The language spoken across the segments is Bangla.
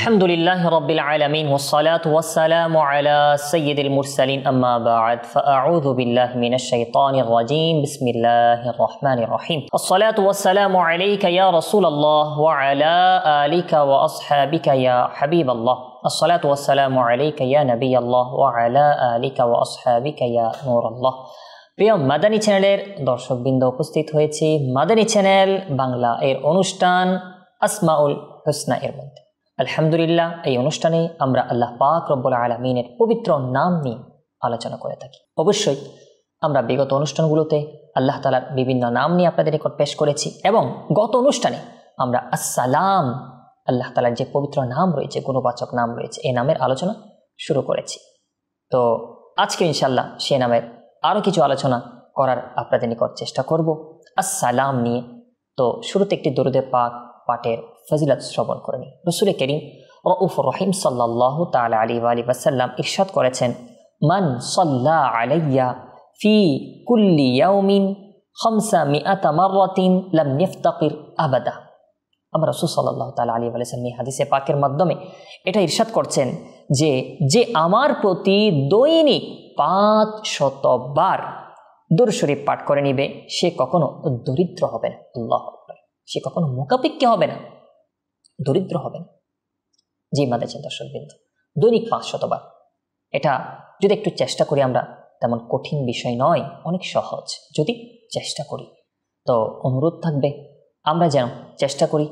আলহামদুলিল্লাহি রাব্বিল আলামিন ওয়াসসালাতু ওয়াসসালামু আলা সাইয়্যিদিল মুরসালিন আম্মা বা'দ ফাআউযু বিল্লাহি মিনাশ শাইতানির রাজীম বিসমিল্লাহির রহমানির রহিম ওয়াসসালাতু ওয়াসসালামু আলাইকা ইয়া রাসূলুল্লাহ ওয়া আলা আলিকা ওয়া আসহাবিকা ইয়া হাবিবাল্লাহ আসসালাতু ওয়াসসালামু আলাইকা ইয়া নবিয়াল্লাহ ওয়া আলা আলিকা ওয়া আসহাবিকা ইয়া নূরাল্লাহ। প্রিয় মাদানী চ্যানেলের দর্শকবৃন্দ, উপস্থিত হয়েছে মাদানী চ্যানেল বাংলা এর অনুষ্ঠান আসমাউল হুসনা এর মধ্যে। আলহামদুলিল্লাহ, এই অনুষ্ঠানে আমরা আল্লাহ পাক রব্বুল আলামিনের পবিত্র নাম নিয়ে আলোচনা করে থাকি। অবশ্যই আমরা বিগত অনুষ্ঠানগুলোতে আল্লাহ তাআলার বিভিন্ন নাম নিয়ে আপনাদের নিকট পেশ করেছি এবং গত অনুষ্ঠানে আমরা আসসালাম, আল্লাহ তাআলার যে পবিত্র নাম রয়েছে, গুণবাচক নাম রয়েছে, এই নামের আলোচনা শুরু করেছি। তো আজকে ইনশাআল্লাহ সে নামের আরও কিছু আলোচনা করার আপনাদের নিকট চেষ্টা করব আসসালাম নিয়ে। তো শুরুতে একটি দরুদে পাক পাঠের ফজিলত শ্রবণ করে নিই। রাসূল করিম রউফুর রহিম সাল্লাল্লাহু তাআলা আলাইহি ওয়া আলিহি ওয়াসাল্লাম ইরশাদ করেছেন, মান সাল্লা আলাইয়া ফি কুল্লি ইয়াউমিন 500 মাররাতিন লাম ইফতাকির আবাদা। আমরা রাসূল সাল্লাল্লাহু তাআলা আলাইহি ওয়া সাল্লাম এই হাদিসে পাকের মাধ্যমে এটা ইরশাদ করছেন যে আমার প্রতি দৈনিক 500 বার দুরূদ শরীফ পাঠ করে নিবে, সে কখনো দরিদ্র হবে না। আল্লাহু আকবার। সে কখনো মুকাপিক্কি হবে না, দরিদ্র হবে না। জি মাদানী দর্শকবৃন্দ, দৈনিক 500 বার। এটা যদি একটু চেষ্টা করি আমরা, তেমন কঠিন বিষয় নয়, অনেক সহজ যদি চেষ্টা করি। তো অনুরোধ থাকবে আমরা যেন চেষ্টা করি,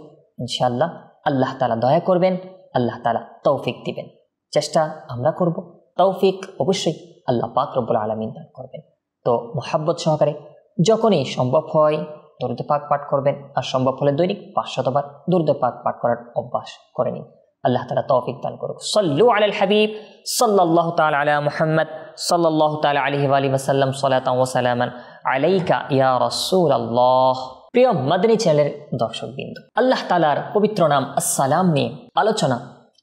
ইনশাআল্লাহ আল্লাহ তাআলা দয়া করবেন, আল্লাহ তাআলা তৌফিক দিবেন। চেষ্টা আমরা করব, তৌফিক অবশ্যই আল্লাহ পাক রব্বুল আলামিন দান করবেন। তো মুহাব্বত সহকারে যখনই সম্ভব হয় দরুদ পাক পাঠ করবেন, আর সম্ভব হলে দৈনিক 500 বার দরুদ পাক পাঠ করার অভ্যাস করে নিন। আল্লাহ তাআলা তৌফিক দান করুক। সাল্লু আলাল হাবিব সাল্লাল্লাহু তাআলা আলা মুহাম্মদ সাল্লাল্লাহু তাআলা আলাইহি ওয়া আলিহি ওয়াসাল্লাম সালাতান ওয়া সালামান আলাইকা ইয়া রাসূলুল্লাহ। প্রিয় মাদানী চ্যানেলের দর্শকবৃন্দ, আল্লাহ তাআলার পবিত্র নাম আসসালাম নিয়ে আলোচনা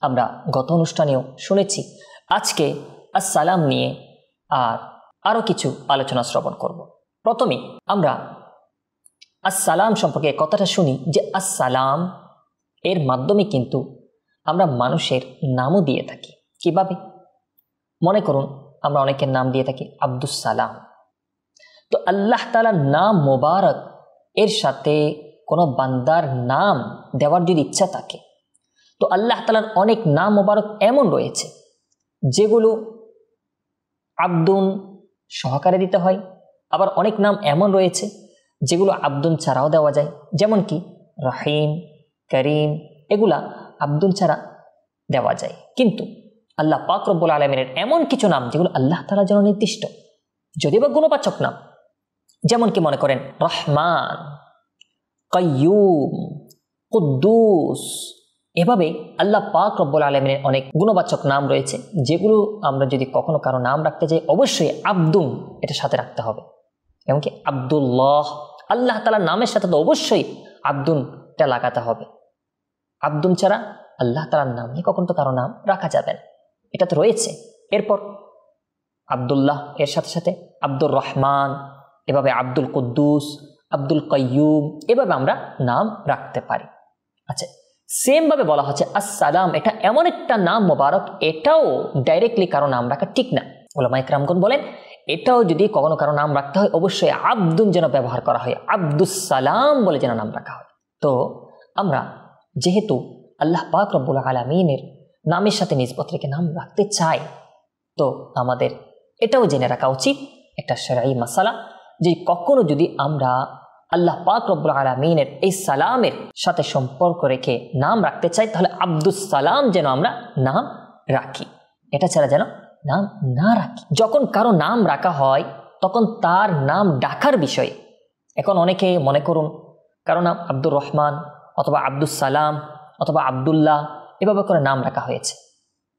আমরা গত অনুষ্ঠানেও শুনেছি। আজকে আসসালাম নিয়ে আরও কিছু আলোচনা শ্রবণ করব। প্রথমে আমরা আসসালাম সম্পর্কে কথাটা শুনি যে আসসালাম এর মাধ্যমে কিন্তু আমরা মানুষের নামও দিয়ে থাকি। কিভাবে? মনে করুন আমরা অনেকের নাম দিয়ে থাকি আব্দুস সালাম। তো আল্লাহ তাআলার নাম মোবারক এর সাথে কোনো বান্দার নাম দেওয়ার যদি ইচ্ছা থাকে, তো আল্লাহ তাআলার অনেক নাম মোবারক এমন রয়েছে যেগুলো আব্দুন সহকারে দিতে হয়, আবার অনেক নাম এমন রয়েছে যেগুলো আব্দুন ছাড়াও দেওয়া যায়। যেমন কি রহিম, করিম, এগুলা আব্দুন ছাড়া দেওয়া যায়। কিন্তু আল্লাহ পাক রব্বুল আলামিনের এমন কিছু নাম যেগুলো আল্লাহ তাআলা জন্য নির্দিষ্ট, যদিও বা গুণবাচক নাম। যেমন কি মনে করেন রহমান, কাইয়ুম, কুদ্দুস। এভাবে আল্লাহ পাক রব্বুল আলামিনের অনেক গুণবাচক নাম রয়েছে যেগুলো আমরা যদি কখনো কারো নাম রাখতে যাই অবশ্যই আব্দুন এটার সাথে রাখতে হবে। এমনকি আব্দুল্লাহ, আল্লাহ তাআলার নামের সাথে তো অবশ্যই আব্দুনটা লাগাতে হবে। আব্দুন ছাড়া আল্লাহ তাআলার নাম নিয়ে কখনো তো কারো নাম রাখা যাবে না, এটা তো রয়েছে। এরপর আব্দুল্লাহ এর সাথে সাথে আব্দুর রহমান, এভাবে আব্দুল কুদ্দুস, আব্দুল কাইয়ুম, এভাবে আমরা নাম রাখতে পারি। আচ্ছা, সেম ভাবে বলা হচ্ছে আসসালাম, এটা এমন একটা নাম মোবারক, এটাও ডাইরেক্টলি কারো নাম রাখা ঠিক না। উলামায়ে কেরামগণ বলেন এটাও যদি কখনো কারো নাম রাখতে হয় অবশ্যই আব্দুন যেন ব্যবহার করা হয়, আব্দুস সালাম বলে যেন নাম রাখা হয়। তো আমরা যেহেতু আল্লাহ পাক রব্বুল আলামিনের নামের সাথে নিসবত রেখে নাম রাখতে চাই, তো আমাদের এটাও জেনে রাখা উচিত একটা শরঈ মাসালা, যে কখনো যদি আমরা আল্লাহ পাক রব্বুল আলামিনের এই সালামের সাথে সম্পর্ক রেখে নাম রাখতে চাই, তাহলে আব্দুস সালাম যেন আমরা নাম রাখি, এটা ছাড়া যেন নাম না রাখি। যখন কারো নাম রাখা হয় তখন তার নাম ডাকার বিষয়ে, এখন অনেকে মনে করুন কারো নাম আব্দুর রহমান অথবা আব্দুস সালাম অথবা আব্দুল্লাহ, এভাবে করে নাম রাখা হয়েছে।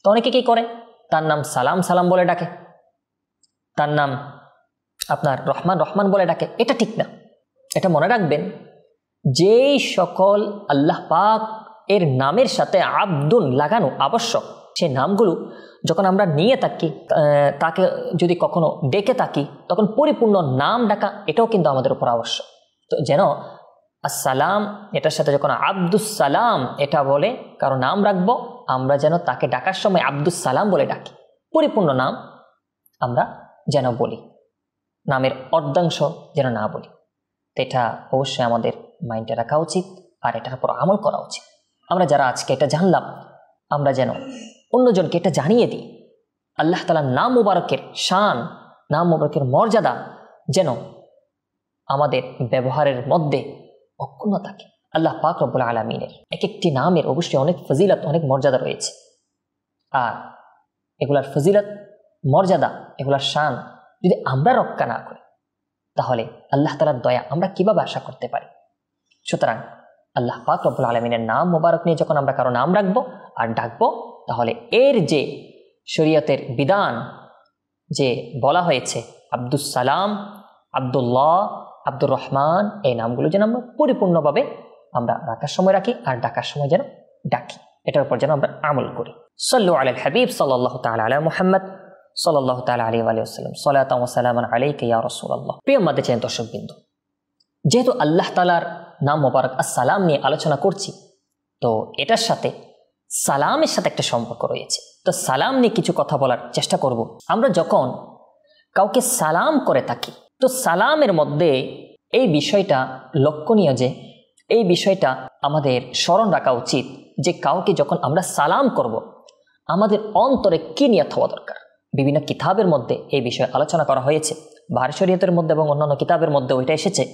তো অনেকে কি করে, তার নাম সালাম সালাম বলে ডাকে, তার নাম আপনার রহমান রহমান বলে ডাকে। এটা ঠিক না। এটা মনে রাখবেন, যেই সকল আল্লাহ পাক এর নামের সাথে আব্দুন লাগানো আবশ্যক, সেই নামগুলো যখন আমরা নিয়ে থাকি, তাকে যদি কখনো ডেকে থাকি, তখন পরিপূর্ণ নাম ডাকা এটাও কিন্তু আমাদের উপর আবশ্যক। তো যেন আসসালাম এটার সাথে যখন আব্দুস সালাম এটা বলে কারো নাম রাখবো, আমরা যেন তাকে ডাকার সময় আব্দুস সালাম বলে ডাকি, পরিপূর্ণ নাম আমরা যেন বলি, নামের অর্ধাংশ যেন না বলি। তো এটা অবশ্যই আমাদের মাইন্ডে রাখা উচিত আর এটার উপর আমল করা উচিত। আমরা যারা আজকে এটা জানলাম, আমরা যেন অন্যজনকে এটা জানিয়ে দিই। আল্লাহ তাআলার নাম মুবারকের শান, নাম মুবারকের মর্যাদা যেন আমাদের ব্যবহারের মধ্যে অক্ষুণ্ণ থাকে। আল্লাহ পাক রব্বুল আলামিনের এক একটি নামের অবশ্যই অনেক ফজিলত, অনেক মর্যাদা রয়েছে। আর এগুলার ফজিলত, মর্যাদা, এগুলার শান যদি আমরা রক্ষা না করি, তাহলে আল্লাহ তাআলার দয়া আমরা কিভাবে আশা করতে পারি? সুতরাং আল্লাহ পাক রব্বুল আলামিনের নাম মুবারক নিয়ে যখন আমরা কারো নাম রাখবো আর ডাকবো, তাহলে এর যে শরীয়তের বিধান যে বলা হয়েছে আব্দুস সালাম, আব্দুল্লাহ, আব্দুর রহমান, এই নামগুলো যেন আমরা পরিপূর্ণভাবে আমরা রাখার সময় রাখি আর ডাকার সময় যেন ডাকি, এটার উপর যেন আমরা আমল করি। সাল্লু আলাল হাবিব সাল্লাল্লাহু তাআলা আলা মুহাম্মদ সাল্লাল্লাহু তাআলা আলাইহি ওয়া সাল্লাম, সালাতান ওয়া সালামান আলাইকা ইয়া রাসূলুল্লাহ। প্রিয় মাদ্রাসার দর্শকবৃন্দ, যেহেতু আল্লাহ তাআলার নাম মোবারক আসসালাম নিয়ে আলোচনা করছি, তো এটার সাথে সালামের সাথে একটা সম্পর্ক রয়েছে। তো সালাম নিয়ে কিছু কথা বলার চেষ্টা করব। আমরা যখন কাউকে সালাম করে থাকি, তো সালামের মধ্যে এই বিষয়টা লক্ষণীয় যে এই বিষয়টা আমাদের স্মরণ রাখা উচিত যে কাউকে যখন আমরা সালাম করব, আমাদের অন্তরে কি নিয়ত হওয়া দরকার। বিভিন্ন কিতাবের মধ্যে এই বিষয়ে আলোচনা করা হয়েছে, বাহরে শরীয়তের মধ্যে এবং অন্যান্য কিতাবের মধ্যে ওইটা এসেছে।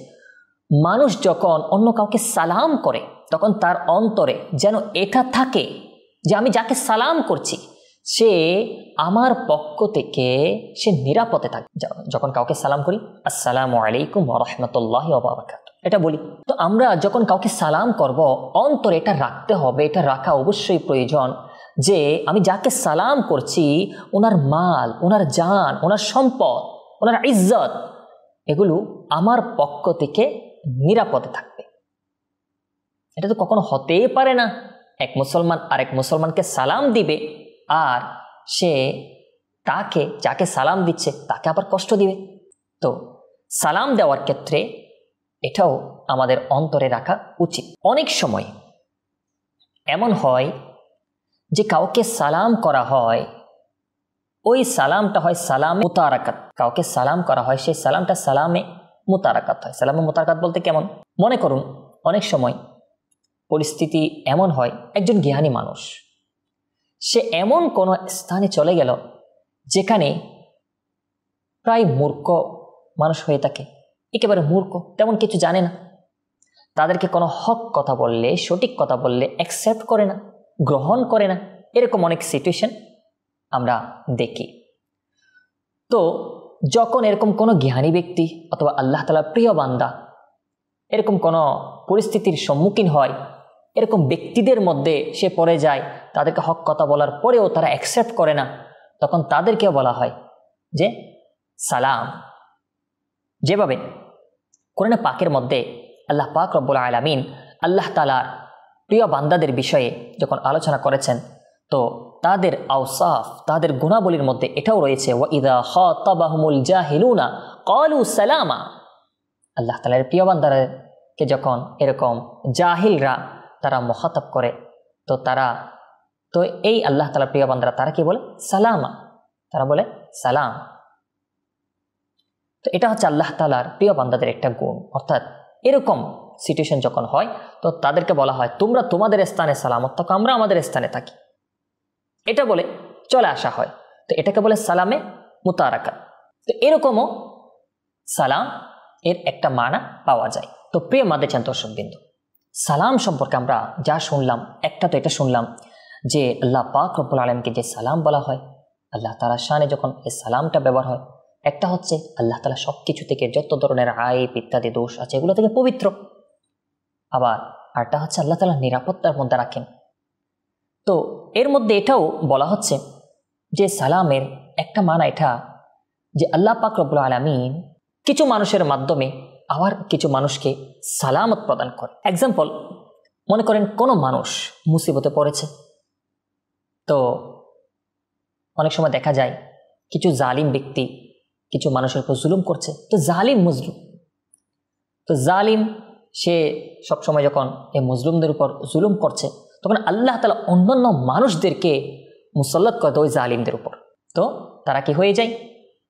মানুষ যখন অন্য কাউকে সালাম করে, তখন তার অন্তরে যেন এটা থাকে যে আমি যাকে সালাম করছি সে আমার পক্ষ থেকে সে নিরাপদে থাকে। যখন কাউকে সালাম করি, আসসালামু আলাইকুম ওয়া রাহমাতুল্লাহি ওয়া বারাকাতুহু, এটা বলি। তো আমরা যখন কাউকে সালাম করব, অন্তরে এটা রাখতে হবে, এটা রাখা অবশ্যই প্রয়োজন যে আমি যাকে সালাম করছি ওনার মাল, ওনার জান, ওনার সম্পদ, ওনার ইজ্জত, এগুলো আমার পক্ষ থেকে নিরাপদে থাকবে। এটা তো কখনো হতেই পারে না এক মুসলমান আরেক মুসলমানকে সালাম দিবে আর সে তাকে, যাকে সালাম দিচ্ছে, তাকে আবার কষ্ট দিবে। তো সালাম দেওয়ার ক্ষেত্রে এটাও আমাদের অন্তরে রাখা উচিত। অনেক সময় এমন হয় যে কাউকে সালাম করা হয়, ওই সালামটা হয় সালামে মুতারাকাত। কাউকে সালাম করা হয়, সেই সালামটা সালামে মুতারাকাত হয়। সালামে মুতারাকাত বলতে কেমন? মনে করুন অনেক সময় পরিস্থিতি এমন হয়, একজন জ্ঞানী মানুষ সে এমন কোনো স্থানে চলে গেল যেখানে প্রায় মূর্খ মানুষ হয়ে থাকে, একেবারে মূর্খ, তেমন কিছু জানে না। তাদেরকে কোনো হক কথা বললে, সঠিক কথা বললে অ্যাকসেপ্ট করে না, গ্রহণ করে না। এরকম অনেক সিচুয়েশন আমরা দেখি। তো যখন এরকম কোনো জ্ঞানী ব্যক্তি অথবা আল্লাহ তাআলার প্রিয় বান্দা এরকম কোনো পরিস্থিতির সম্মুখীন হয়, এরকম ব্যক্তিদের মধ্যে সে পড়ে যায়, তাদেরকে হক কথা বলার পরেও তারা অ্যাকসেপ্ট করে না, তখন তাদেরকেও বলা হয় যে সালাম। যেভাবে কোরআনে পাকের মধ্যে আল্লাহ পাক রব্বুল আলামিন আল্লাহ তাআলার প্রিয় বান্দাদের বিষয়ে যখন আলোচনা করেছেন, তো তাদের আওসাফ, তাদের গুণাবলীর মধ্যে এটাও রয়েছে, ওয়া ইযা খাতাবাহুমুল জাহিলুনা ক্বালু সালামা। আল্লাহ তাআলার প্রিয় বান্দাদেরকে যখন এরকম জাহিলরা তারা মুখাতাব করে, তো এই আল্লাহ তাআলার প্রিয় বান্দারা তারা কি বলে? সালামা, তারা বলে সালাম। তো এটা হচ্ছে আল্লাহ তাআলার প্রিয় বান্দাদের একটা গুণ। অর্থাৎ এরকম সিচুয়েশন যখন হয়, তো তাদেরকে বলা হয় তোমরা তোমাদের স্থানে সালামত থাকো, আমরা আমাদের স্থানে থাকি, এটা বলে চলে আসা হয়। তো এটাকে বলে সালামে মুতারাকাত। তো এরকমও সালাম এর একটা মানা পাওয়া যায়। তো প্রিয় মাদ্রাসার দর্শকবৃন্দ, সালাম সম্পর্কে আমরা যা শুনলাম, একটা তো এটা শুনলাম যে আল্লাহ পাক রব্বুল আলামিনকে যে সালাম বলা হয়, আল্লাহ তাআলার শানে যখন এই সালামটা ব্যবহার হয়, একটা হচ্ছে আল্লাহ তাআলা সব কিছু থেকে যত ধরনের আইব ইত্যাদি দোষ আছে এগুলো থেকে পবিত্র। আবার আরটা হচ্ছে আল্লাহ তাআলা নিরাপত্তার মধ্যে রাখেন। তো এর মধ্যে এটাও বলা হচ্ছে যে সালামের একটা মানা এটা যে আল্লাহ পাক রব্বুল আলামিন কিছু মানুষের মাধ্যমে আবার কিছু মানুষকে সালামত প্রদান করে। এক্সাম্পল, মনে করেন কোনো মানুষ মুসিবতে পড়েছে, তো অনেক সময় দেখা যায় কিছু জালিম ব্যক্তি কিছু মানুষের উপর জুলুম করছে। তো জালিম মজলুম, তো জালিম সে সবসময় যখন এই মজলুমদের উপর জুলুম করছে, তখন আল্লাহ তাআলা অন্যান্য মানুষদেরকে মুসাল্লাত করে দেয় ওই জালিমদের উপর। তো তারা কি হয়ে যায়?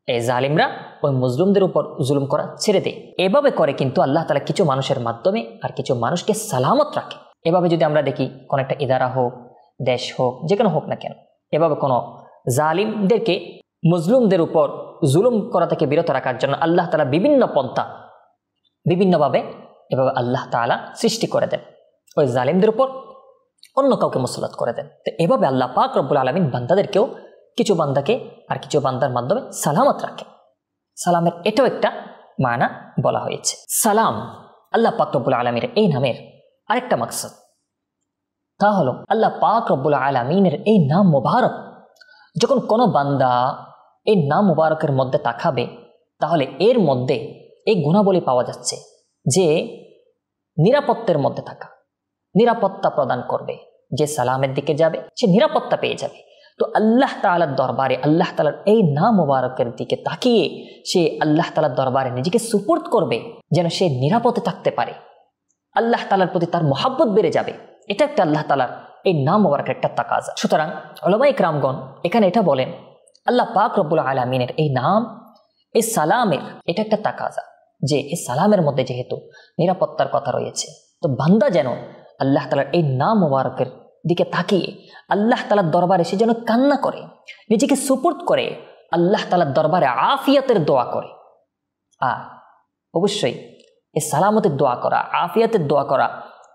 এই জালিমরা ওই মুজলুমদের উপর জুলুম করা ছেড়ে দেয়। এভাবে করে কিন্তু আল্লাহ তাআলা কিছু মানুষের মাধ্যমে আর কিছু মানুষকে সালামত রাখে। এভাবে যদি আমরা দেখি কোন একটা ইদারা হোক, দেশ হোক, যেখানে হোক না কেন, এভাবে কোনো জালিমদেরকে মুজলুমদের উপর জুলুম করা থেকে বিরত রাখার জন্য আল্লাহ তাআলা বিভিন্ন পন্থা বিভিন্নভাবে এভাবে আল্লাহ তাআলা সৃষ্টি করে দেন, ওই জালিমদের উপর অন্য কাউকে মুসল্লাত করে দেন। তো এভাবে আল্লাহ পাক রব্বুল আলামিন বান্দাদেরকেও কিছু বান্দাকে আর কিছু বান্দার মাধ্যমে সালামত রাখে। সালামের এটাও একটা মানা বলা হয়েছে। সালাম আল্লাহ পাক রব্বুল আলামিনের এই নামের আরেকটা মাকসাদ, তা হলো আল্লাহ পাক রব্বুল আলামিনের এই নাম মুবারক যখন কোনো বান্দা এই নাম মুবারকের মধ্যে তাকাবে, তাহলে এর মধ্যে এই গুণাবলী পাওয়া যাচ্ছে যে নিরাপত্তার মধ্যে থাকা, নিরাপত্তা প্রদান করবে। যে সালামের দিকে যাবে সে নিরাপত্তা পেয়ে যাবে। তো আল্লাহ তাআলার দরবারে আল্লাহ তাআলার এই নাম মুবারকের দিকে তাকিয়ে সে আল্লাহ তাআলার দরবারে নিজেকে সুপুর্দ করবে, যেন সে নিরাপদে থাকতে পারে। আল্লাহ তাআলার প্রতি তার মহাব্বত বেড়ে যাবে। এটা একটা আল্লাহ তাআলার এই নাম মুবারকের একটা তাকাজা। সুতরাং উলামায়ে কেরামগণ এখানে এটা বলেন, আল্লাহ পাক রব্বুল আলামিনের এই নাম, এই সালামের এটা একটা তাকাজা যে এই সালামের মধ্যে যেহেতু নিরাপত্তার কথা রয়েছে, তো বান্দা যেন আল্লাহ তাআলার এই নাম মুবারকের দিকে তাকিয়ে আল্লাহ তাআলার দরবারে সে যেন কান্না করে, নিজেকে সুপুর্দ করে, আল্লাহ তাআলার দরবারে আফিয়াতের দোয়া করে। আর অবশ্যই এই সালামতের দোয়া করা, আফিয়াতের দোয়া করা,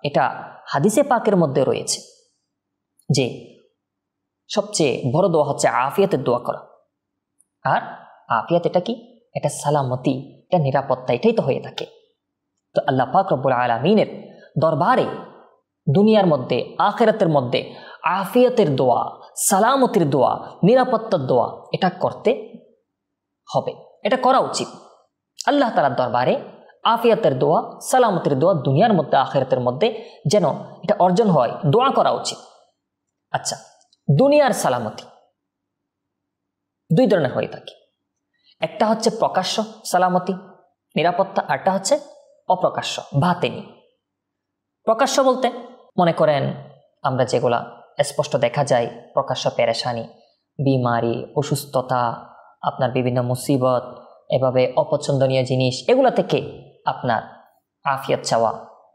এটা হাদিসে পাকের মধ্যে রয়েছে যে সবচেয়ে বড় দোয়া হচ্ছে আফিয়াতের দোয়া করা। আর আফিয়াত এটা কি? এটা সালামতি, এটা নিরাপত্তা, এটাই তো হয়ে থাকে। তো আল্লাহ পাক রব্বুল আলামিনের দরবারে দুনিয়ার মধ্যে আখিরাতের মধ্যে আফিয়াতের দোয়া, সালামতির দোয়া, নিরাপত্তার দোয়া এটা করতে হবে, এটা করা উচিত। আল্লাহ তাআলার দরবারে আফিয়াতের দোয়া, সালামতির দোয়া দুনিয়ার মধ্যে আখিরাতের মধ্যে যেন এটা অর্জন হয়, দোয়া করা উচিত। আচ্ছা, দুনিয়ার সালামতি দুই ধরনের হয়ে থাকে। একটা হচ্ছে প্রকাশ্য সালামতি, নিরাপত্তা, আরটা হচ্ছে অপ্রকাশ্য, বাতেনি। প্রকাশ্য বলতে মনে করেন আমরা যেগুলা স্পষ্ট দেখা যায়, প্রকাশ্য পেরেশানি, বিমারি, অসুস্থতা, আপনার বিভিন্ন মুসিবত, এভাবে অপছন্দনীয় জিনিস, এগুলা থেকে আপনার আফিয়ত চাওয়া,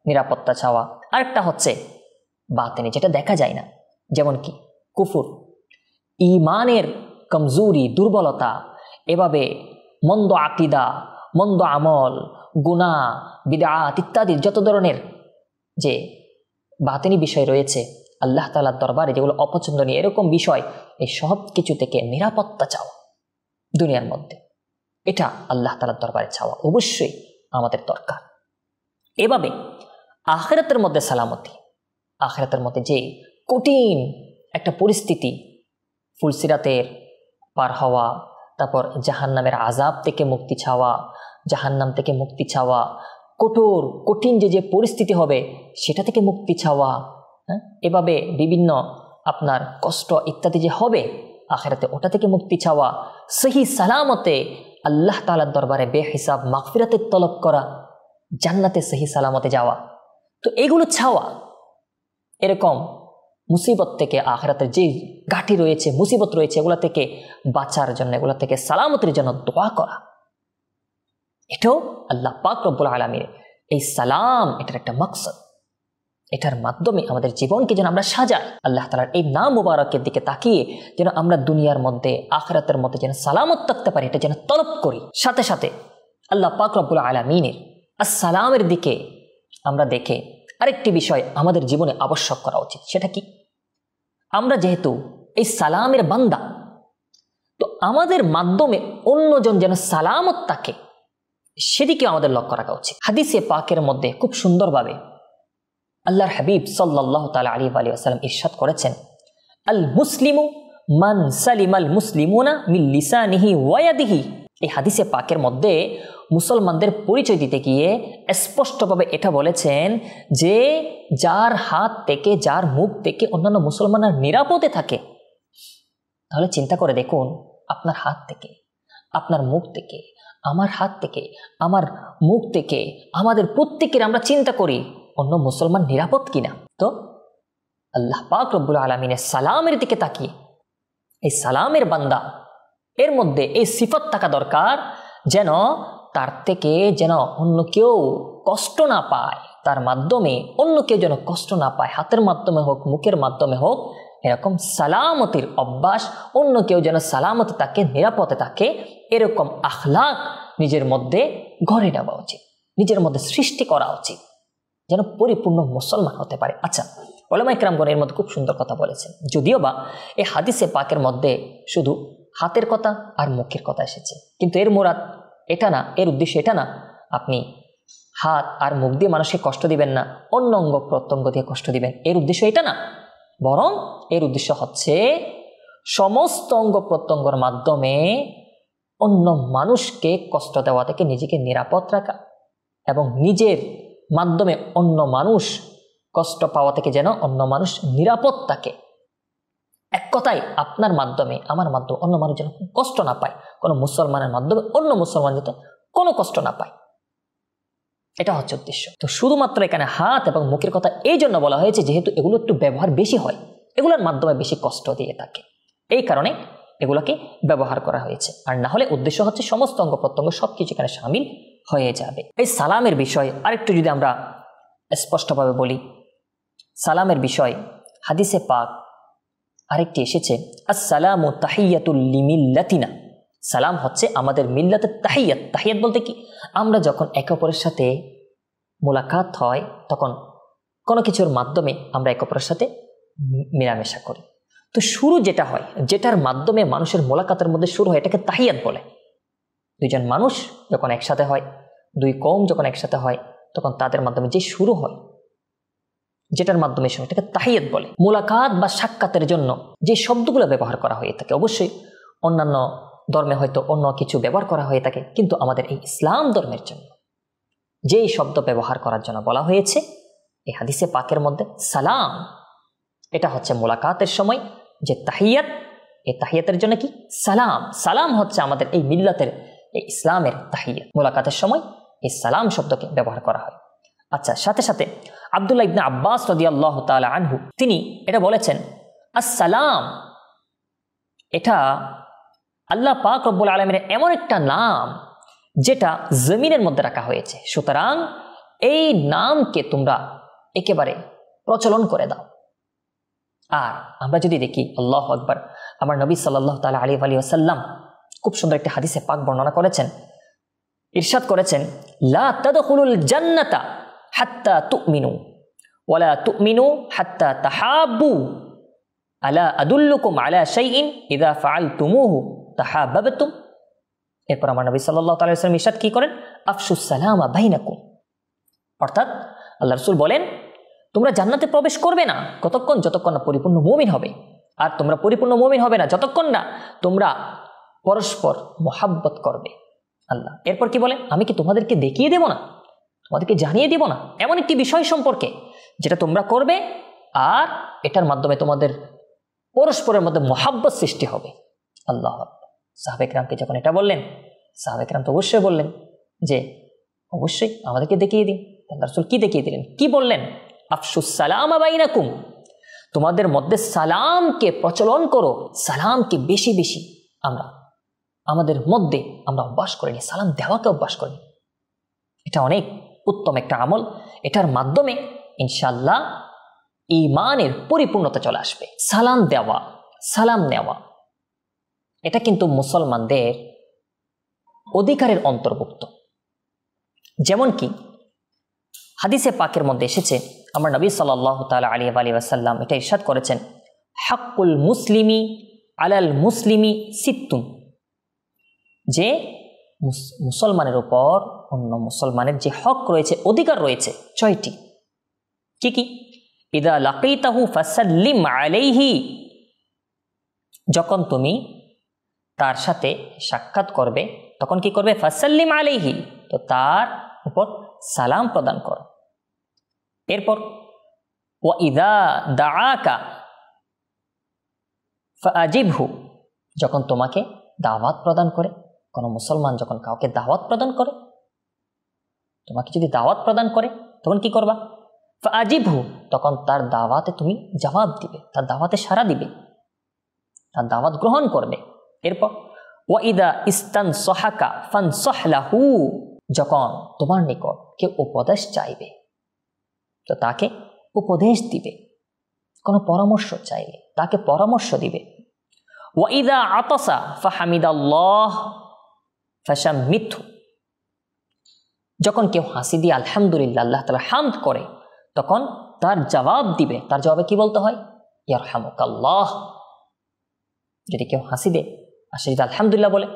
নিরাপত্তা চাওয়া। আরেকটা হচ্ছে বাতেনি, যেটা দেখা যায় না, যেমন কি কুফুর, ঈমানের কমজোরি, দুর্বলতা, এভাবে মন্দ আকীদা, মন্দ আমল, গুনাহ, বিদআত ইত্যাদি যত ধরনের যে বাতিনি বিষয় রয়েছে আল্লাহ তাআলার দরবারে যেগুলো অপছন্দনীয়, এরকম বিষয়, এই সব কিছু থেকে নিরাপত্তা চাওয়া দুনিয়ার মধ্যে, এটা আল্লাহ তাআলার দরবারে চাওয়া অবশ্যই আমাদের দরকার। এভাবে আখিরাতের মধ্যে সালামতি, আখিরাতের মধ্যে যে কঠিন একটা পরিস্থিতি, ফুলসিরাতের পার হওয়া, তারপর জাহান্নামের আযাব থেকে মুক্তি চাওয়া, জাহান্নাম থেকে মুক্তি চাওয়া, কঠোর কঠিন যে পরিস্থিতি হবে সেটা থেকে মুক্তি চাওয়া, এভাবে বিভিন্ন আপনার কষ্ট ইত্যাদি যে হবে আখিরাতে, ওটা থেকে মুক্তি চাওয়া, সহি সালামতে আল্লাহ তাআলার দরবারে বেহিসাব মাগফিরাতের তলব করা, জান্নাতে সহি সালামতে যাওয়া। তো এগুলো চাওয়া, এরকম মুসিবত থেকে, আখিরাতের যে গাঠি রয়েছে, মুসিবত রয়েছে, এগুলা থেকে বাঁচার জন্য, এগুলা থেকে সালামতের জন্য দোয়া করা, এটাও আল্লাহ পাক রব্বুল আলামিনের এই সালাম, এটার একটা মাকসাদ। এটার মাধ্যমে আমাদের জীবনকে যেন আমরা সাজাই, আল্লাহ তাআলার এই নাম মুবারকের দিকে তাকিয়ে যেন আমরা দুনিয়ার মধ্যে আখিরাতের মধ্যে যেন সালামত থাকতে পারি, এটা যেন তলব করি। সাথে সাথে আল্লাহ পাক রব্বুল আলামিনের আসসালামের দিকে আমরা দেখে আরেকটি বিষয় আমাদের জীবনে আবশ্যক করা উচিত। সেটা কি? আমরা যেহেতু এই সালামের বান্দা, তো আমাদের মাধ্যমে অন্যজন যেন সালামত থাকে সেদিকে আমাদের লক্ষ্য রাখা উচিত। হাদিসে পাকের মধ্যে খুব সুন্দরভাবে আল্লাহর হাবিব সাল্লাল্লাহু তাআলা আলাইহি ওয়া সাল্লাম ইরশাদ করেছেন, আল মুসলিমু মান সালিমাল মুসলিমুনা মিন লিসানিহি ওয়া ইয়াদিহি। এই হাদিসে পাকের মধ্যে মুসলমানদের পরিচয় দিতে গিয়ে স্পষ্টভাবে এটা বলেছেন যে যার হাত থেকে, যার মুখ থেকে অন্যান্য মুসলমানরা নিরাপদে থাকে। তাহলে চিন্তা করে দেখুন, আপনার হাত থেকে, আপনার মুখ থেকে, আমার হাত থেকে, আমার মুখ থেকে, আমাদের প্রত্যেকের আমরা চিন্তা করি অন্য মুসলমান নিরাপদ কিনা। তো আল্লাহ পাক রব্বুল আলামিনের সালামের দিকে তাকিয়ে, এই সালামের বান্দা, এর মধ্যে এই সিফত থাকা দরকার যেন তার থেকে যেন অন্য কেউ কষ্ট না পায়, তার মাধ্যমে অন্য কেউ যেন কষ্ট না পায়, হাতের মাধ্যমে হোক, মুখের মাধ্যমে হোক, এরকম সালামতির অভ্যাস, অন্য কেউ যেন সালামতে থাকে, নিরাপদে থাকে, এরকম আখলাক নিজের মধ্যে গড়ে নেওয়া উচিত, নিজের মধ্যে সৃষ্টি করা উচিত, যেন পরিপূর্ণ মুসলমান হতে পারে। আচ্ছা, উলামা ইকরামগণ এর মধ্যে খুব সুন্দর কথা বলেছেন, যদিও বা এই হাদিসে পাকের মধ্যে শুধু হাতের কথা আর মুখের কথা এসেছে, কিন্তু এর মুরাদ এটা না, এর উদ্দেশ্য এটা না আপনি হাত আর মুখ দিয়ে মানুষকে কষ্ট দিবেন না, অন্য অঙ্গ প্রত্যঙ্গ দিয়ে কষ্ট দিবেন, এর উদ্দেশ্য এটা না। বরং এর উদ্দেশ্য হচ্ছে সমস্ত অঙ্গ প্রত্যঙ্গের মাধ্যমে অন্য মানুষকে কষ্ট দেওয়া থেকে নিজেকে নিরাপদ রাখা, এবং নিজের মাধ্যমে অন্য মানুষ কষ্ট পাওয়া থেকে যেন অন্য মানুষ নিরাপদ থাকে। এক কথায় আপনার মাধ্যমে, আমার মাধ্যমে অন্য মানুষ যেন কষ্ট না পায়, কোনো মুসলমানের মাধ্যমে অন্য মুসলমান যাতে কোনো কষ্ট না পায়, এটা হচ্ছে উদ্দেশ্য। তো শুধুমাত্র এখানে হাত এবং মুখের কথা এই জন্য বলা হয়েছে যেহেতু এগুলো একটু ব্যবহার বেশি হয়, এগুলোর মাধ্যমে বেশি কষ্ট দিয়ে থাকে, এই কারণে এগুলোকে ব্যবহার করা হয়েছে। আর না হলে উদ্দেশ্য হচ্ছে সমস্ত অঙ্গ প্রত্যঙ্গ সবকিছু এখানে শামিল হয়ে যাবে। এই সালামের বিষয় আরেকটু যদি আমরা স্পষ্টভাবে বলি, সালামের বিষয় হাদিসে পাক আরেকটি এসেছে, আসসালামু তাহিয়াতুল লিমিল্লাতিনা, সালাম হচ্ছে আমাদের মিল্লাতের তাহিয়াত। তাহিয়াত বলতে কি, আমরা যখন একে অপরের সাথে মোলাকাত হয় তখন কোনো কিছুর মাধ্যমে আমরা একে অপরের সাথে মেলামেশা করি, তো শুরু যেটা হয়, যেটার মাধ্যমে মানুষের মোলাকাতের মধ্যে শুরু হয়, এটাকে তাহিয়াত বলে। দুইজন মানুষ যখন একসাথে হয়, দুই কওম যখন একসাথে হয়, তখন তাদের মাধ্যমে যে শুরু হয়, যেটার মাধ্যমে শুরু, এটাকে তাহিয়াত বলে। মোলাকাত বা সাক্ষাতের জন্য যে শব্দগুলো ব্যবহার করা হয়ে থাকে, অবশ্যই অন্যান্য ধর্মে হয়তো অন্য কিছু ব্যবহার করা হয়ে থাকে, কিন্তু আমাদের এই ইসলাম ধর্মের জন্য যেই শব্দ ব্যবহার করার জন্য বলা হয়েছে এই হাদিসে পাকের মধ্যে সালাম, এটা হচ্ছে মোলাকাতের সময় যে তাহিয়াত, এই তাহিয়াতের জন্য কি সালাম, সালাম হচ্ছে আমাদের এই মিল্লাতের, এই ইসলামের তাহিয়াত। মোলাকাতের সময় এই সালাম শব্দকে ব্যবহার করা হয়। আচ্ছা, সাথে সাথে আব্দুল্লাহ ইবনে আব্বাস রাদিয়াল্লাহু তাআলা আনহু তিনি এটা বলেছেন, আসসালাম এটা আল্লাহ পাক রব্বুল আলামিনের এমন একটা নাম যেটা জমিনের মধ্যে রাখা হয়েছে, সুতরাং এই নামকে তোমরা একেবারে প্রচলন করে দাও। আর আমরা যদি দেখি, আল্লাহু আকবার, আমার নবী সাল্লাল্লাহু তাআলা আলাইহি ওয়াসাল্লাম খুব সুন্দর একটা হাদিসে পাক বর্ণনা করেছেন, ইরশাদ করেছেন, লা তাদখুলুল জান্নাতা হাত্তা তুমিনু ওয়ালা তুমিনু হাত্তা তাহাব্বু আলা আদুল্লুকুম আলা শাইইন ইযা ফাআলতুমুহু তাহাব্বাবতুম। এরপর আমার নবী সাল্লাল্লাহু আলাইহি ওয়াসাল্লাম ইরশাদ কি করেন, আফশুস সালামা বাইনাকুম, অর্থাৎ আল্লাহ রাসূল বলেন তোমরা জান্নাতে প্রবেশ করবে না যতক্ষণ না পরিপূর্ণ মুমিন হবে, আর তোমরা পরিপূর্ণ মুমিন হবে না যতক্ষণ না তোমরা পরস্পর মোহাব্বত করবে। আল্লাহ এরপর কি বলেন, আমি কি তোমাদেরকে দেখিয়ে দেব না, তোমাদেরকে জানিয়ে দিব না এমন একটি বিষয় সম্পর্কে যেটা তোমরা করবে, আর এটার মাধ্যমে তোমাদের পরস্পরের মধ্যে মোহাব্বত সৃষ্টি হবে। আল্লাহ, সাহাবে কেরামকে যখন এটা বললেন, সাহাবে কেরাম তো অবশ্যই বললেন যে অবশ্যই আমাদেরকে দেখিয়ে দিন। আল্লাহ রাসূল কি দেখিয়ে দিলেন, কি বললেন, আফশুস সালামা বাইনাকুম, তোমাদের মধ্যে সালামকে প্রচলন করো, সালামকে বেশি বেশি আমরা আমাদের মধ্যে আমরা অভ্যাস করিনি, সালাম দেওয়াকে অভ্যাস করিনি। এটা অনেক উত্তম একটা আমল, এটার মাধ্যমে ইনশাআল্লাহ ঈমানের পরিপূর্ণতা চলে আসবে। সালাম দেওয়া, সালাম নেওয়া এটা কিন্তু মুসলমানদের অধিকারের অন্তর্ভুক্ত। যেমন কি হাদিসে পাকের মধ্যে এসেছে, আমার নবী সাল্লাল্লাহু তাআলা আলাইহি ওয়াসাল্লাম এটা ইরশাদ করেছেন, হাক্কুল মুসলিমি আলাল মুসলিমি সিত্তুন, যে মুসলমানের উপর অন্য মুসলমানের যে হক রয়েছে, অধিকার রয়েছে 6টি। কি কি? ইদা লাকিতাহু ফাসাল্লিম আলাইহি, যখন তুমি তার সাথে সাক্ষাৎ করবে তখন কি করবে, ফাসাল্লিম আলাইহি, তো তার উপর সালাম প্রদান করো। এরপর ওয়া ইদা দাআকা ফাআজিবহু, যখন তোমাকে দাওয়াত প্রদান করে, কোনো মুসলমান যখন কাউকে দাওয়াত প্রদান করে, তোমাকে যদি দাওয়াত প্রদান করে তখন কি করবা, ফাআজিবহু, তখন তার দাওয়াতে তুমি জবাব দিবে, তার দাওয়াতে সাড়া দিবে, তার দাওয়াত গ্রহণ করবে। এরপর ওয়াইদা ইস্তানসাহাকা ফানসাহ লাহু, যখন তোমার নিকট কেউ উপদেশ চাইবে তো তাকে উপদেশ দিবে, কোনো পরামর্শ চাইলে তাকে পরামর্শ দিবে। ওয়াইদা আতাসা ফাহামিদাল্লাহ ফাশাম্মিতহু, যখন কেউ হাসি দিয়ে আলহামদুলিল্লাহ আল্লাহ তাআলা হামদ করে তখন তার জবাব দিবে, তার জবাবে কি বলতে হয়? ইয়ারহামুকাল্লাহ। যদি কেউ হাসি দেয় আর সে যদি আলহামদুলিল্লাহ বলে,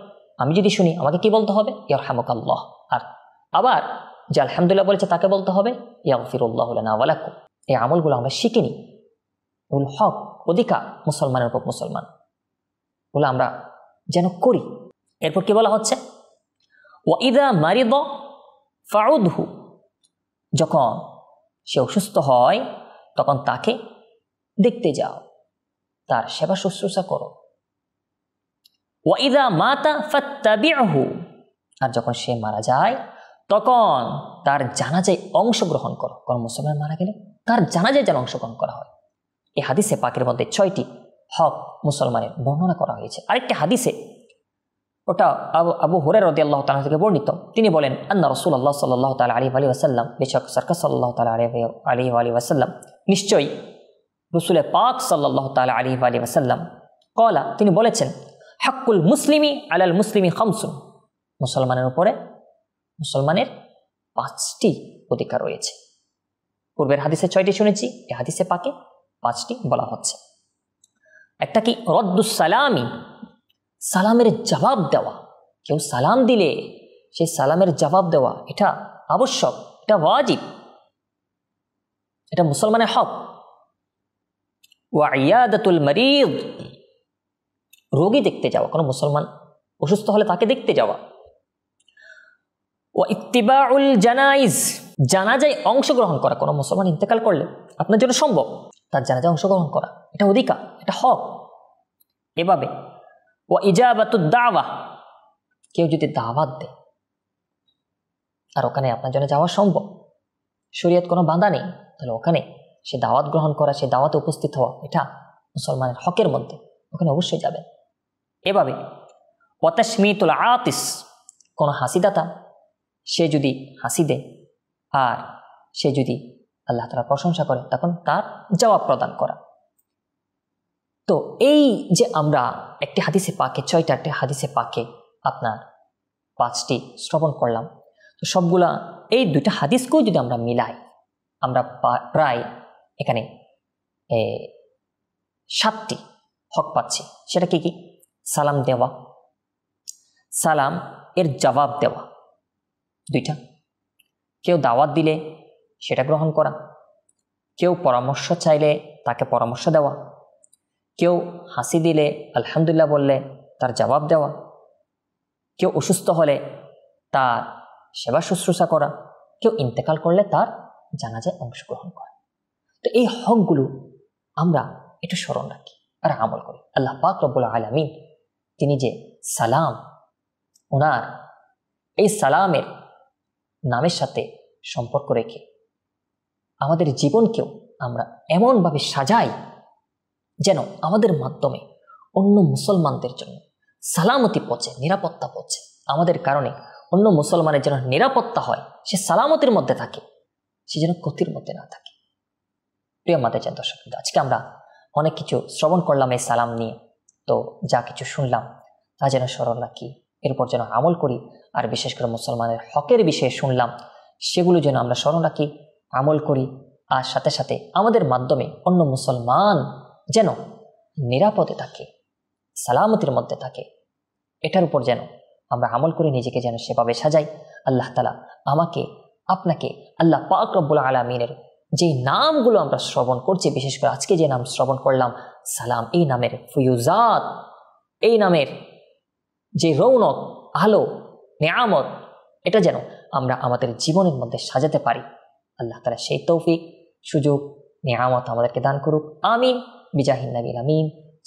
আমি যদি শুনি আমাকে কি বলতে হবে? ইয়ারহামুকাল্লাহ। আর আবার যে আলহামদুলিল্লাহ বলেছে তাকে বলতে হবে ইয়াগফিরুল্লাহু লানা ওয়া লাকুম। এই আমলগুলো আমরা শিখিনি, এগুলো হক অধিকার মুসলমানের উপর মুসলমান, বলে আমরা যেন করি। এরপর কি বলা হচ্ছে? ওয়াইদা মারিদ ফাউদহু, যখন সে অসুস্থ হয় তখন তাকে দেখতে যাও, তার সেবা শুশ্রূষা করো। ওয়াইদা মাতা ফাত্তাবিউহু, আর যখন সে মারা যায় তখন তার জানাজায় অংশগ্রহণ করো। কোন মুসলমান মারা গেলে তার জানাজায় যেন অংশগ্রহণ করা হয়। এই হাদিসে পাকের মধ্যে 6টি হক মুসলমানের বর্ণনা করা হয়েছে। আরেকটি হাদিসে, ওটা আবু হুরায়রা রাদিয়াল্লাহু তাআলা থেকে বর্ণিত, তিনি বলেন আন্না রাসূলুল্লাহ সাল্লাল্লাহু তাআলা আলাইহি ওয়াসাল্লাম, বেশক সরকার সাল্লাল্লাহু তাআলা আলাইহি ওয়াসাল্লাম, নিশ্চয়ই রাসূল পাক সাল্লাল্লাহু তাআলা আলাইহি ওয়াসাল্লাম ক্বালা, তিনি বলেছেন, হাক্কুল মুসলিমি আলাল মুসলিমি খামসুন, মুসলমানের উপরে মুসলমানের 5টি অধিকার রয়েছে। পূর্বের হাদিসে 6টি শুনেছি, এই হাদিসে পাকে 5টি বলা হচ্ছে। একটা কি? রদ্দুস সালামি, সালামের জবাব দেওয়া। কেউ সালাম দিলে সেই সালামের জবাব দেওয়া এটা আবশ্যক, এটা ওয়াজিব, এটা মুসলমানের হক। ওয়া ইয়াদাতুল মারিদ, রোগী দেখতে যাওয়া, কোনো মুসলমান অসুস্থ হলে তাকে দেখতে যাওয়া। ওয়া ইত্তিবাউল জানাইজ, জানাজায় অংশগ্রহণ করা, কোনো মুসলমান ইন্তেকাল করলে আপনার জন্য সম্ভব তার জানাজায় অংশগ্রহণ করা, এটা অধিকার, এটা হক। এভাবে ওয়া ইজাবাতুদ দাওয়া, কেউ যদি দাওয়াত দেয় আর ওখানে আপনার জন্য যাওয়া সম্ভব, শরীয়ত কোনো বাধা নেই, তাহলে ওখানে সে দাওয়াত গ্রহণ করা, সে দাওয়াতে উপস্থিত হওয়া, এটা মুসলমানের হকের মধ্যে, ওখানে অবশ্যই যাবেন। এভাবে ওয়া তাশমিতুল আতিস, কোনো হাসিদাতা সে যদি হাসি দেয় আর সে যদি আল্লাহ তাআলার প্রশংসা করে তখন তার জবাব প্রদান করা। তো এই যে আমরা একটি হাদিসে পাকে 6টা হাদিসে পাকে আপনার 5টি শ্রবণ করলাম, তো সবগুলা এই 2টা হাদিসকেও যদি আমরা মিলাই আমরা প্রায় এখানে 7টি হক পাচ্ছি। সেটা কি কি? সালাম দেওয়া, সালাম এর জবাব দেওয়া 2টা, কেউ দাওয়াত দিলে সেটা গ্রহণ করা, কেউ পরামর্শ চাইলে তাকে পরামর্শ দেওয়া, কেউ হাসি দিলে আলহামদুলিল্লাহ বললে তার জবাব দেওয়া, কেউ অসুস্থ হলে তার সেবা শুশ্রূষা করা, কেউ ইন্তেকাল করলে তার জানাজায় অংশগ্রহণ করা। তো এই হকগুলো আমরা একটু স্মরণ রাখি আর আমল করি। আল্লাহ পাক রব্বুল আলামিন তিনি যে সালাম, ওনার এই সালামের নামের সাথে সম্পর্ক রেখে আমাদের জীবনকেও আমরা এমনভাবে সাজাই যেন আমাদের মাধ্যমে অন্য মুসলমানদের জন্য সালামতি পৌঁছে, নিরাপত্তা পৌঁছে, আমাদের কারণে অন্য মুসলমানের যেন নিরাপত্তা হয়, সে সালামতির মধ্যে থাকে, সে যেন ক্ষতির মধ্যে না থাকে। প্রিয় মাতাজান দর্শক, আজকে আমরা অনেক কিছু শ্রবণ করলাম এই সালাম নিয়ে। তো যা কিছু শুনলাম তা যেন স্মরণ রাখি, এরপর যেন আমল করি, আর বিশেষ করে মুসলমানের হকের বিষয়ে শুনলাম সেগুলো যেন আমরা স্মরণ রাখি, আমল করি, আর সাথে সাথে আমাদের মাধ্যমে অন্য মুসলমান যেন নিরাপদে থাকে, সালামতির মধ্যে থাকে, এটার উপর যেন আমরা আমল করে নিজেকে যেন সেভাবে সাজাই। আল্লাহ তাআলা আমাকে আপনাকে আল্লাহ পাক রব্বুল আলামিনের যে নামগুলো আমরা শ্রবণ করছি, বিশেষ করে আজকে যে নাম শ্রবণ করলাম সালাম, এই নামের ফুয়ুজাত, এই নামের যে রৌনক, আলো, নেয়ামত, এটা যেন আমরা আমাদের জীবনের মধ্যে সাজাতে পারি। আল্লাহ তাআলা সেই তৌফিক, সুযোগ, নেয়ামত আমাদেরকে দান করুক। আমিন বিজাহিন নবীল আমিন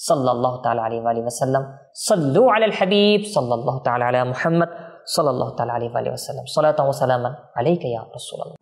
সাল্লাল্লাহু তাআলা আলাইহি ওয়া সাল্লাম। সাল্লু আলাল হাবিব সাল্লাল্লাহু তাআলা আলা মুহাম্মদ সাল্লাল্লাহু তাআলা আলাইহি ওয়া সাল্লাম। সালাতান ওয়া সালামান আলাইকা ইয়া রাসূলুল্লাহ।